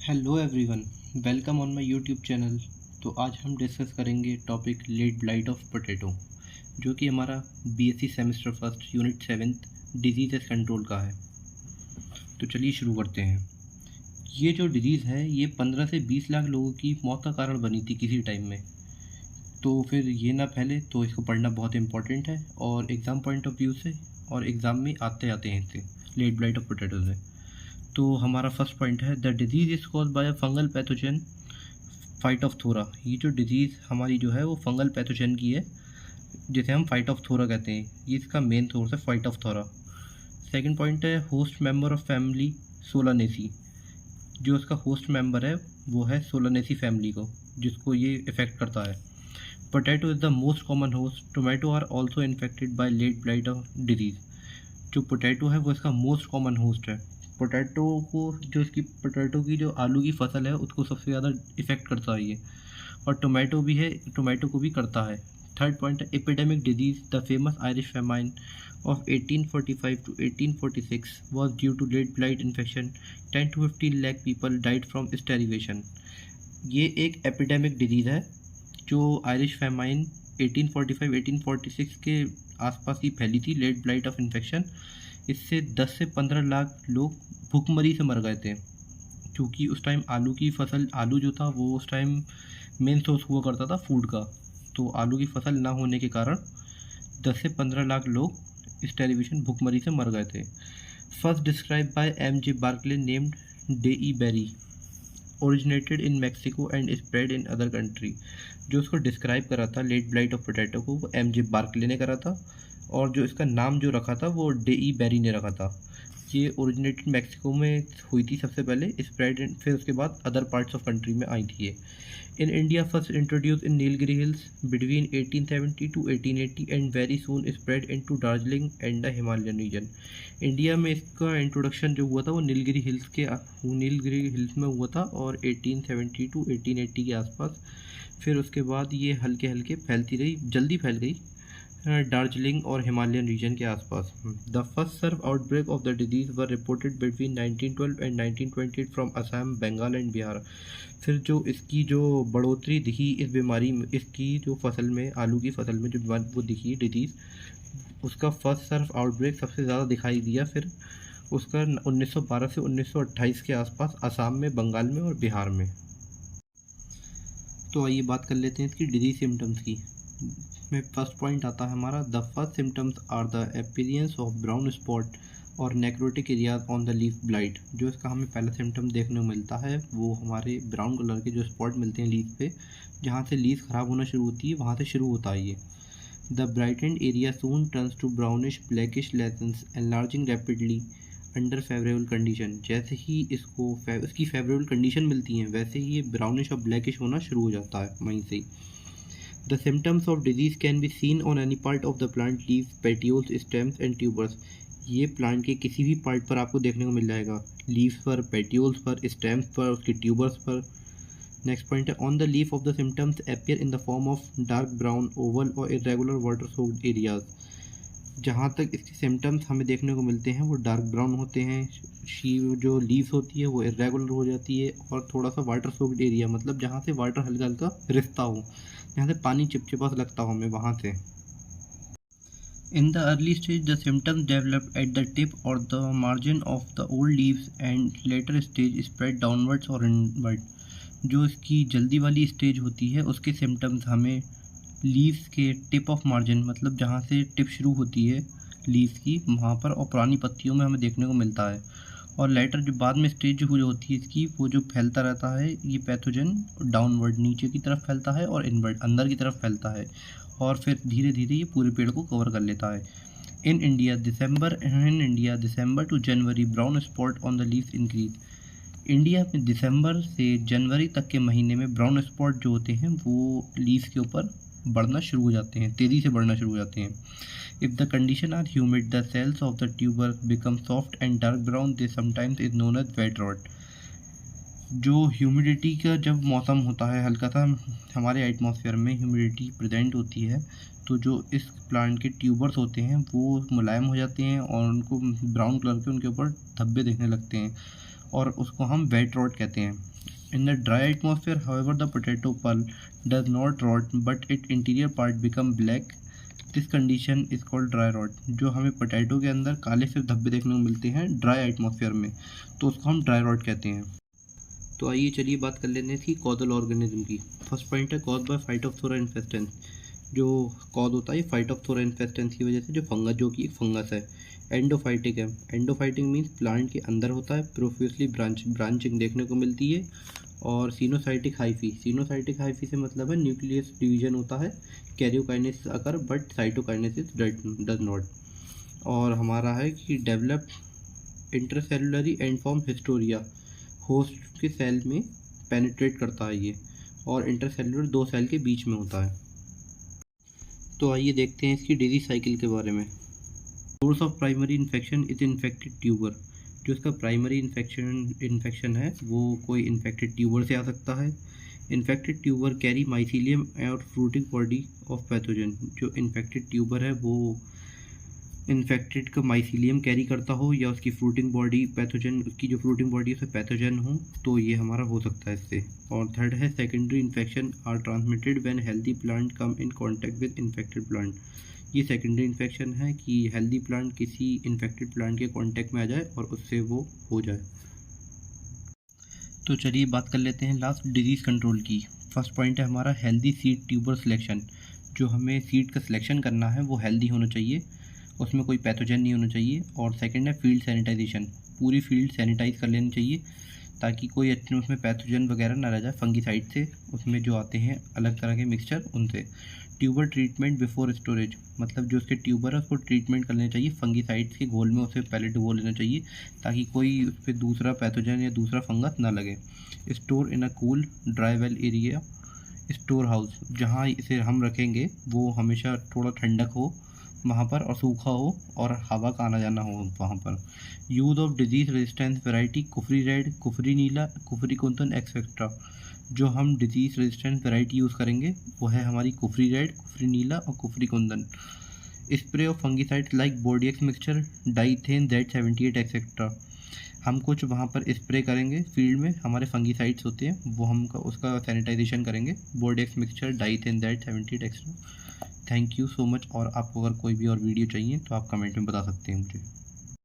Hello everyone, welcome on my YouTube channel. तो आज हम डिस्कस करेंगे topic late blight of potato, जो कि हमारा BSc semester first unit 7 disease control का है। तो चलिए शुरू करते हैं। ये जो डिजीज़ है ये 15 से 20 लाख लोगों की मौत का कारण बनी थी किसी टाइम में। तो फिर ये ना फैले, तो इसको पढ़ना बहुत इंपॉर्टेंट है और एग्ज़ाम पॉइंट ऑफ व्यू से और एग्ज़ाम में आते हैं इससे लेट ब्लाइट ऑफ पोटैटो से। तो हमारा फर्स्ट पॉइंट है the disease is cause by a fungal pathogen Phytophthora. ये जो डिजीज़ हमारी जो है वो फंगल पैथोजन की है, जिसे हम फाइटोप्थोरा कहते हैं। ये इसका मेन सोर्स है फाइटोप्थोरा। सेकंड पॉइंट है host member of family Solanaceae. जो इसका होस्ट मेंबर है वो है सोलानेसी फैमिली को, जिसको ये इफेक्ट करता है। Potato is the most common host. Tomato are also infected by late blight of disease. जो पोटैटो है वो इसका मोस्ट कॉमन होस्ट है। पोटैटो को जो इसकी पोटैटो की जो आलू की फसल है उसको सबसे ज़्यादा इफ़ेक्ट करता है ये, और टोमेटो भी है, टोमेटो को भी करता है। थर्ड पॉइंट है epidemic disease. The famous Irish famine of 1845 to 1846 was due to late blight infection. 10 to 15 lakh people died from starvation. ये एक एपिडेमिक डिजीज़ है जो आयरिश फेमाइन 1845-1846 के आसपास ही फैली थी, लेट ब्लाइट ऑफ इन्फेक्शन। इससे 10 से 15 लाख लोग भूखमरी से मर गए थे, क्योंकि उस टाइम आलू की फसल, आलू जो था वो उस टाइम मेन सोर्स हुआ करता था फूड का। तो आलू की फसल ना होने के कारण 10 से 15 लाख लोग स्टार्वेशन भूखमरी से मर गए थे। First describe by M.J. Barclay named Dei Berry, originated in Mexico and spread in other country. जो उसको डिस्क्राइब करा था लेट ब्लाइट ऑफ पोटैटो को, वो M.J. Barclay ने करा था, और जो इसका नाम जो रखा था वो डेई बेरी ने रखा था। ये ओरिजिनेटेड मैक्सिको में हुई थी सबसे पहले, स्प्रेड फिर उसके बाद अदर पार्ट्स ऑफ कंट्री में आई थी ये। In India first introduce in Nilgiri hills between 1870 to 1880 and very soon spread into Darjeeling and the Himalayan region. India में इसका इंट्रोडक्शन जो हुआ था वो नीलगिरी हिल्स में हुआ था, और 1870 to 1880 के आसपास। फिर उसके बाद ये हल्के हल्के फैलती रही, जल्दी फैल गई दार्जिलिंग और हिमालयन रीजन के आसपास। The first severe outbreak of the disease were reported between 1912 and 1928 from Assam, Bengal and Bihar. फिर जो इसकी जो बढ़ोतरी दिखी इस बीमारी में, इसकी जो फसल में, आलू की फसल में जो बीमारी वो दिखी डिजीज़, उसका फर्स्ट सर्व आउटब्रेक सबसे ज़्यादा दिखाई दिया फिर उसका 1912 से 1928 के आसपास असम में, बंगाल में और बिहार में। तो आइए बात कर लेते हैं इसकी डिजीज सिम्टम्स की। में फर्स्ट पॉइंट आता है हमारा the first symptoms are the appearance of brown spot और necrotic areas on the leaf blight. जो इसका हमें पहला सिम्टम देखने को मिलता है वो हमारे ब्राउन कलर के जो स्पॉट मिलते हैं लीफ पे, जहाँ से लीफ ख़राब होना शुरू होती है वहाँ से शुरू होता है ये। The brightened area soon turns to brownish blackish lesions enlarging rapidly under favourable condition. जैसे ही इसको इसकी फेवरेबल कंडीशन मिलती हैं वैसे ही ये ब्राउनिश और ब्लैकिश होना शुरू हो जाता है वहीं से ही। The symptoms of disease can be seen on any part of the plant leaves, petioles, stems and tubers. ये प्लांट के किसी भी पार्ट पर आपको देखने को मिल जाएगा, लीव्स पर, पेटियोल्स पर, स्टेम्स पर, उसके ट्यूबर्स पर। नेक्स्ट पॉइंट है on the leaf of the symptoms appear in the form of dark brown, Oval और इरेगुलर वाटर सोक्ड एरियाज। जहाँ तक इसके सिम्टम्स हमें देखने को मिलते हैं वो डार्क ब्राउन होते हैं, जो लीव्स होती है वो इरेगुलर हो जाती है, और थोड़ा सा वाटर सोक्ड एरिया, मतलब जहाँ से वाटर हल्का हल्का रिसता हो, जहाँ से पानी चिपचिपा सा लगता हो हमें वहाँ से। In the early stage the symptoms develop at the tip और the margin of the old leaves and later stage spread downwards और इनवर्ड। जो इसकी जल्दी वाली स्टेज होती है उसके सिम्टम्स हमें लीव्स के टिप ऑफ मार्जिन, मतलब जहाँ से टिप शुरू होती है लीव्स की वहाँ पर, और पुरानी पत्तियों में हमें देखने को मिलता है। और लेटर जो बाद में स्टेज जो होती है इसकी, वो जो फैलता रहता है ये पैथोजन डाउनवर्ड नीचे की तरफ फैलता है और इनवर्ड अंदर की तरफ फैलता है, और फिर धीरे धीरे ये पूरे पेड़ को कवर कर लेता है। In India December to January brown spot on the leaves increase. India में दिसंबर से जनवरी तक के महीने में ब्राउन स्पॉट जो होते हैं वो लीव्स के ऊपर बढ़ना शुरू हो जाते हैं, तेज़ी से बढ़ना शुरू हो जाते हैं। If the condition are humid, the cells of the tuber become soft and dark brown. They sometimes is known as wet rot. जो ह्यूमिडिटी का जब मौसम होता है, हल्का सा हमारे एटमॉस्फेयर में ह्यूमिडिटी प्रेजेंट होती है, तो जो इस प्लांट के ट्यूबर्स होते हैं वो मुलायम हो जाते हैं और उनको ब्राउन कलर के उनके ऊपर धब्बे दिखने लगते हैं, और उसको हम वेट रॉट कहते हैं। In the dry atmosphere, however, the potato pulp does not rot, but its interior part become black. This condition is called dry rot. जो हमें पोटैटो के अंदर काले से धब्बे देखने को मिलते हैं ड्राई एटमॉस्फेयर में, तो उसको हम ड्राई रॉट कहते हैं। तो आइए चलिए बात कर लेते हैं इसकी कॉजल ऑर्गेनिज्म की। फर्स्ट पॉइंट है कॉज बाय फाइटोप्थोरा इन्फेस्टेंस। जो कॉज होता है फाइटोप्थोरा इन्फेस्टेंस की वजह से, जो फंगस, जो कि एक फंगस है। एंडोफाइटिक है। एंडोफाइटिक मीन्स प्लांट के अंदर होता है, प्रोफ्यूसली ब्रांचिंग देखने को मिलती है। और सीनोसाइटिक हाइफी। सीनोसाइटिक हाइफी से मतलब है न्यूक्लियस डिवीजन होता है, karyokinesis occur but cytokinesis does not. और हमारा है कि develop intercellularly and form haustoria. Host के सेल में पेनिट्रेट करता है ये, और इंटरसेलुलर 2 सेल के बीच में होता है। तो आइए देखते हैं इसकी डिजीज साइकिल के बारे में। Source of primary infection is infected tuber. जो इसका प्राइमरी इन्फेक्शन है वो कोई इन्फेक्टेड ट्यूबर से आ सकता है। इन्फेक्टेड ट्यूबर कैरी माइसीलियम और फ्रूटिंग बॉडी ऑफ पैथोजन। जो इन्फेक्टेड ट्यूबर है वो इन्फेक्टेड का माइसीलियम कैरी करता हो, या उसकी फ्रूटिंग बॉडी पैथोजन, उसकी जो फ्रूटिंग बॉडी है उससे पैथोजन हो, तो ये हमारा हो सकता है इससे। और थर्ड है secondary infection are transmitted when healthy plant come in contact with infected plant. ये सेकेंडरी इन्फेक्शन है कि हेल्दी प्लांट किसी इन्फेक्टेड प्लांट के कांटेक्ट में आ जाए और उससे वो हो जाए। तो चलिए बात कर लेते हैं लास्ट डिजीज़ कंट्रोल की। फर्स्ट पॉइंट है हमारा हेल्दी सीड ट्यूबर सिलेक्शन। जो हमें सीड का सिलेक्शन करना है वो हेल्दी होना चाहिए, उसमें कोई पैथोजन नहीं होना चाहिए। और सेकंड है फील्ड सैनिटाइजेशन। पूरी फील्ड सैनिटाइज कर लेनी चाहिए ताकि कोई अच्छे उसमें पैथोजन वगैरह ना रह जाए फंगीसाइड से, उसमें जो आते हैं अलग तरह के मिक्सचर उनसे। ट्यूबर ट्रीटमेंट बिफोर स्टोरेज, मतलब जो उसके ट्यूबर है उसको ट्रीटमेंट कर लेना चाहिए फंगीसाइड्स के घोल में, उसे पहले डुबो लेना चाहिए ताकि कोई उस पर दूसरा पैथोजन या दूसरा फंगस ना लगे। Store in a cool dry well area. Store house, जहाँ इसे हम रखेंगे वो हमेशा थोड़ा ठंडक हो वहाँ पर, और सूखा हो और हवा का आना जाना हो वहाँ पर। Use of disease resistance variety Kufri red, Kufri Neela, Kufri Kundan etcetera. जो हम डिजीज़ रेजिस्टेंट वैरायटी यूज़ करेंगे वो है हमारी कुफरी रेड, कुफरी नीला और Kufri Kundan. Spray of fungicides like Bordeaux mixture, Dithane Z78 etcetera. हम कुछ वहाँ पर स्प्रे करेंगे फील्ड में, हमारे फंगीसाइड्स होते हैं वो हम उसका सैनिटाइजेशन करेंगे, Bordeaux mixture, Dithane Z78 etcetera. Thank you so much. और आपको अगर कोई भी और वीडियो चाहिए तो आप कमेंट में बता सकते हैं मुझे।